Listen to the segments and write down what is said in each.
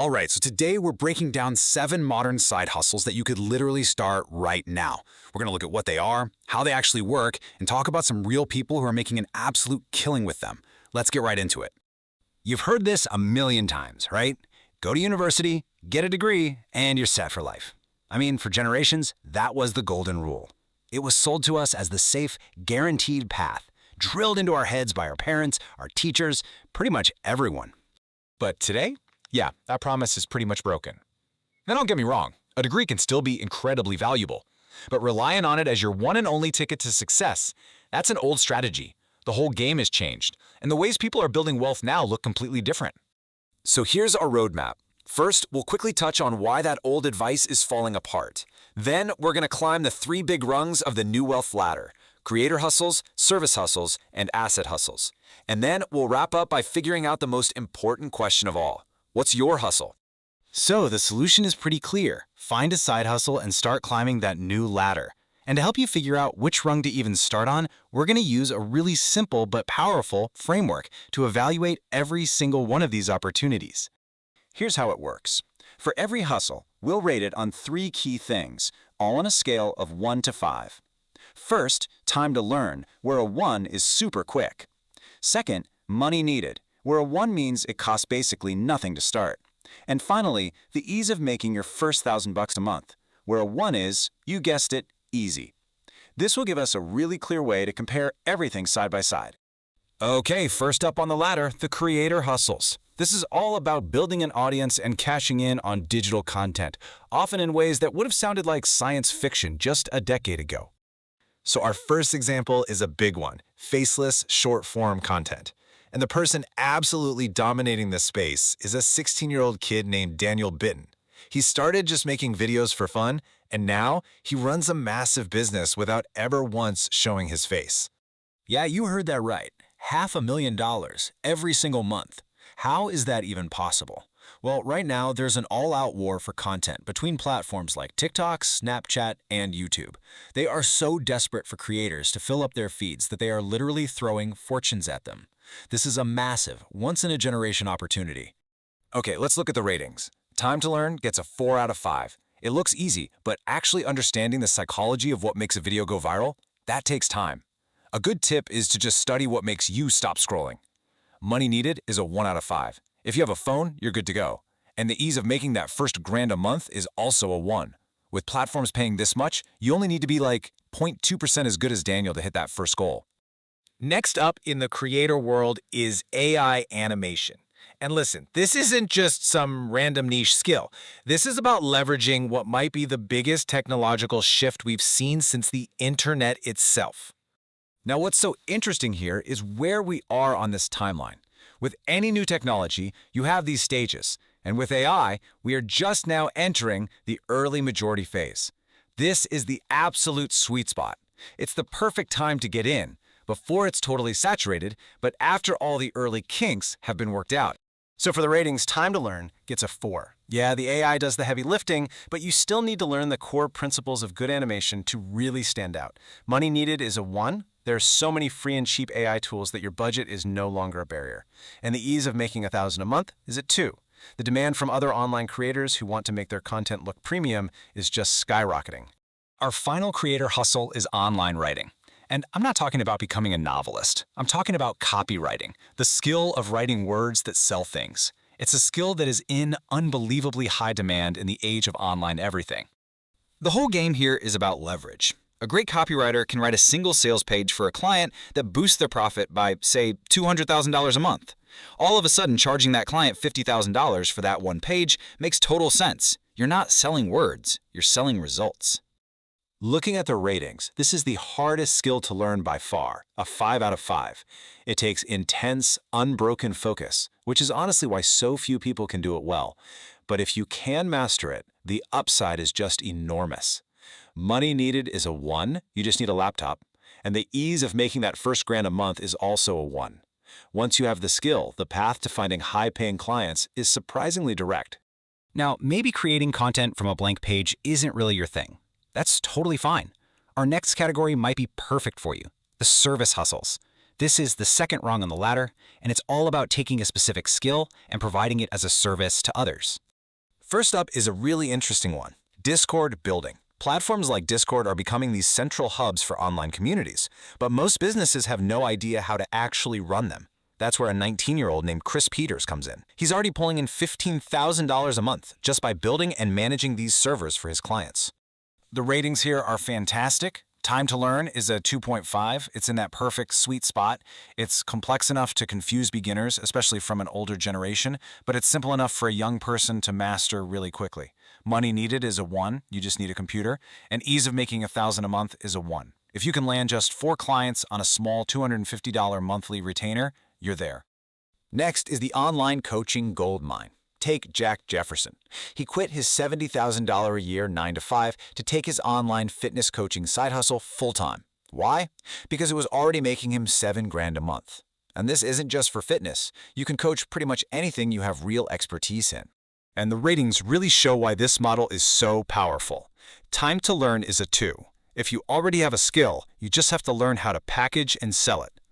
All right, so today we're breaking down 7 modern side hustles that you could literally start right now. We're going to look at what they are, how they actually work, and talk about some real people who are making an absolute killing with them. Let's get right into it. You've heard this a million times, right? Go to university, get a degree, and you're set for life. I mean, for generations, that was the golden rule. It was sold to us as the safe, guaranteed path, drilled into our heads by our parents, our teachers, pretty much everyone. But today, yeah, that promise is pretty much broken. Now don't get me wrong, a degree can still be incredibly valuable, but relying on it as your one and only ticket to success, that's an old strategy. The whole game has changed, and the ways people are building wealth now look completely different. So here's our roadmap. First, we'll quickly touch on why that old advice is falling apart. Then, we're going to climb the 3 big rungs of the new wealth ladder: creator hustles, service hustles, and asset hustles. And then, we'll wrap up by figuring out the most important question of all. What's your hustle? So the solution is pretty clear. Find a side hustle and start climbing that new ladder. And to help you figure out which rung to even start on, we're going to use a really simple but powerful framework to evaluate every single one of these opportunities. Here's how it works. For every hustle, we'll rate it on 3 key things, all on a scale of 1 to 5. First, time to learn, where a 1 is super quick. Second, money needed, where a 1 means it costs basically nothing to start. And finally, the ease of making your first $1,000 a month, where a 1 is, you guessed it, easy. This will give us a really clear way to compare everything side by side. Okay, first up on the ladder, the creator hustles. This is all about building an audience and cashing in on digital content, often in ways that would have sounded like science fiction just a decade ago. So our first example is a big one: faceless, short-form content. And the person absolutely dominating this space is a 16-year-old kid named Daniel Bitton. He started just making videos for fun, and now he runs a massive business without ever once showing his face. Yeah, you heard that right. $500,000 every single month. How is that even possible? Well, right now, there's an all-out war for content between platforms like TikTok, Snapchat, and YouTube. They are so desperate for creators to fill up their feeds that they are literally throwing fortunes at them. This is a massive, once-in-a-generation opportunity. Okay, let's look at the ratings. Time to learn gets a 4 out of 5. It looks easy, but actually understanding the psychology of what makes a video go viral, that takes time. A good tip is to just study what makes you stop scrolling. Money needed is a 1 out of 5. If you have a phone, you're good to go. And the ease of making that first grand a month is also a 1. With platforms paying this much, you only need to be like 0.2% as good as Daniel to hit that first goal. Next up in the creator world is AI animation. And listen, this isn't just some random niche skill. This is about leveraging what might be the biggest technological shift we've seen since the internet itself. Now, what's so interesting here is where we are on this timeline. With any new technology, you have these stages. And with AI, we are just now entering the early majority phase. This is the absolute sweet spot. It's the perfect time to get in, before it's totally saturated, but after all the early kinks have been worked out. So for the ratings, time to learn gets a 4. Yeah, the AI does the heavy lifting, but you still need to learn the core principles of good animation to really stand out. Money needed is a 1. There are so many free and cheap AI tools that your budget is no longer a barrier. And the ease of making $1,000 a month is a 2. The demand from other online creators who want to make their content look premium is just skyrocketing. Our final creator hustle is online writing. And I'm not talking about becoming a novelist. I'm talking about copywriting, the skill of writing words that sell things. It's a skill that is in unbelievably high demand in the age of online everything. The whole game here is about leverage. A great copywriter can write a single sales page for a client that boosts their profit by, say, $200,000 a month. All of a sudden, charging that client $50,000 for that one page makes total sense. You're not selling words, you're selling results. Looking at the ratings, this is the hardest skill to learn by far, a 5 out of 5. It takes intense, unbroken focus, which is honestly why so few people can do it well. But if you can master it, the upside is just enormous. Money needed is a 1, you just need a laptop, and the ease of making that first grand a month is also a 1. Once you have the skill, the path to finding high-paying clients is surprisingly direct. Now, maybe creating content from a blank page isn't really your thing. That's totally fine. Our next category might be perfect for you: the service hustles. This is the second rung on the ladder, and it's all about taking a specific skill and providing it as a service to others. First up is a really interesting one, Discord building. Platforms like Discord are becoming these central hubs for online communities, but most businesses have no idea how to actually run them. That's where a 19-year-old named Chris Peters comes in. He's already pulling in $15,000 a month just by building and managing these servers for his clients. The ratings here are fantastic. Time to learn is a 2.5. It's in that perfect sweet spot. It's complex enough to confuse beginners, especially from an older generation, but it's simple enough for a young person to master really quickly. Money needed is a 1. You just need a computer. And ease of making $1,000 a month is a 1. If you can land just 4 clients on a small $250 monthly retainer, you're there. Next is the online coaching goldmine. Take Jack Jefferson. He quit his $70,000 a year 9-to-5 to take his online fitness coaching side hustle full-time. Why? Because it was already making him $7,000 a month. And this isn't just for fitness. You can coach pretty much anything you have real expertise in. And the ratings really show why this model is so powerful. Time to learn is a 2. If you already have a skill, you just have to learn how to package and sell it.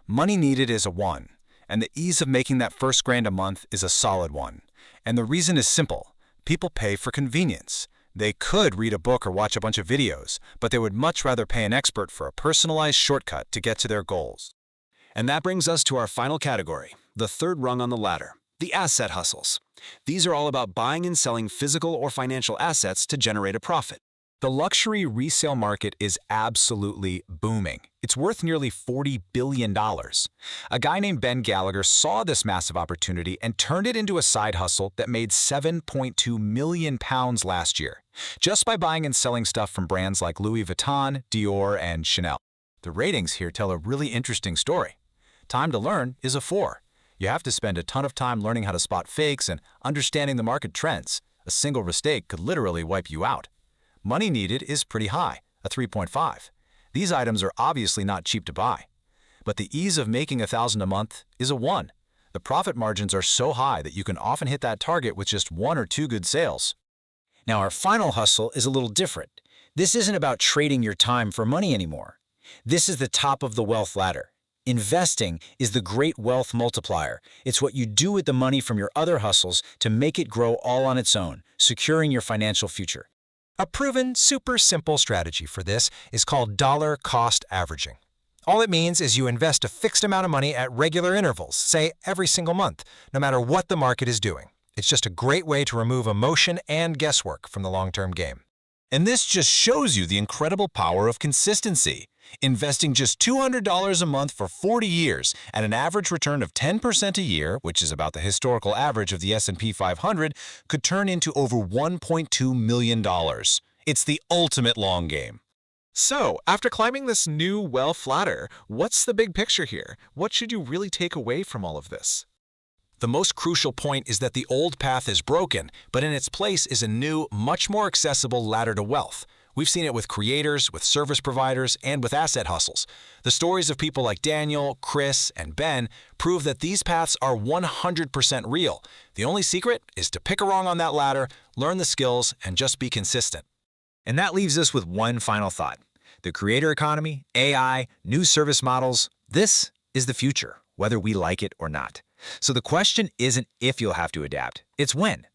Money needed is a 1. And the ease of making that first grand a month is a solid 1. And the reason is simple. People pay for convenience. They could read a book or watch a bunch of videos, but they would much rather pay an expert for a personalized shortcut to get to their goals. And that brings us to our final category, the third rung on the ladder, the asset hustles. These are all about buying and selling physical or financial assets to generate a profit. The luxury resale market is absolutely booming. It's worth nearly $40 billion. A guy named Ben Gallagher saw this massive opportunity and turned it into a side hustle that made £7.2 million last year, just by buying and selling stuff from brands like Louis Vuitton, Dior, and Chanel. The ratings here tell a really interesting story. Time to learn is a 4. You have to spend a ton of time learning how to spot fakes and understanding the market trends. A single mistake could literally wipe you out. Money needed is pretty high, a 3.5. These items are obviously not cheap to buy. But the ease of making $1,000 a month is a 1. The profit margins are so high that you can often hit that target with just 1 or 2 good sales. Now, our final hustle is a little different. This isn't about trading your time for money anymore. This is the top of the wealth ladder. Investing is the great wealth multiplier. It's what you do with the money from your other hustles to make it grow all on its own, securing your financial future. A proven, super simple strategy for this is called dollar cost averaging. All it means is you invest a fixed amount of money at regular intervals, say every single month, no matter what the market is doing. It's just a great way to remove emotion and guesswork from the long-term game. And this just shows you the incredible power of consistency. Investing just $200 a month for 40 years at an average return of 10% a year, which is about the historical average of the S&P 500, could turn into over $1.2 million. It's the ultimate long game. So, after climbing this new wealth ladder, what's the big picture here? What should you really take away from all of this? The most crucial point is that the old path is broken, but in its place is a new, much more accessible ladder to wealth. We've seen it with creators, with service providers, and with asset hustles. The stories of people like Daniel, Chris, and Ben prove that these paths are 100% real. The only secret is to pick a rung on that ladder, learn the skills, and just be consistent. And that leaves us with one final thought. The creator economy, AI, new service models, this is the future, whether we like it or not. So the question isn't if you'll have to adapt, it's when.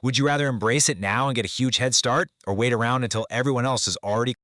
Would you rather embrace it now and get a huge head start, or wait around until everyone else is already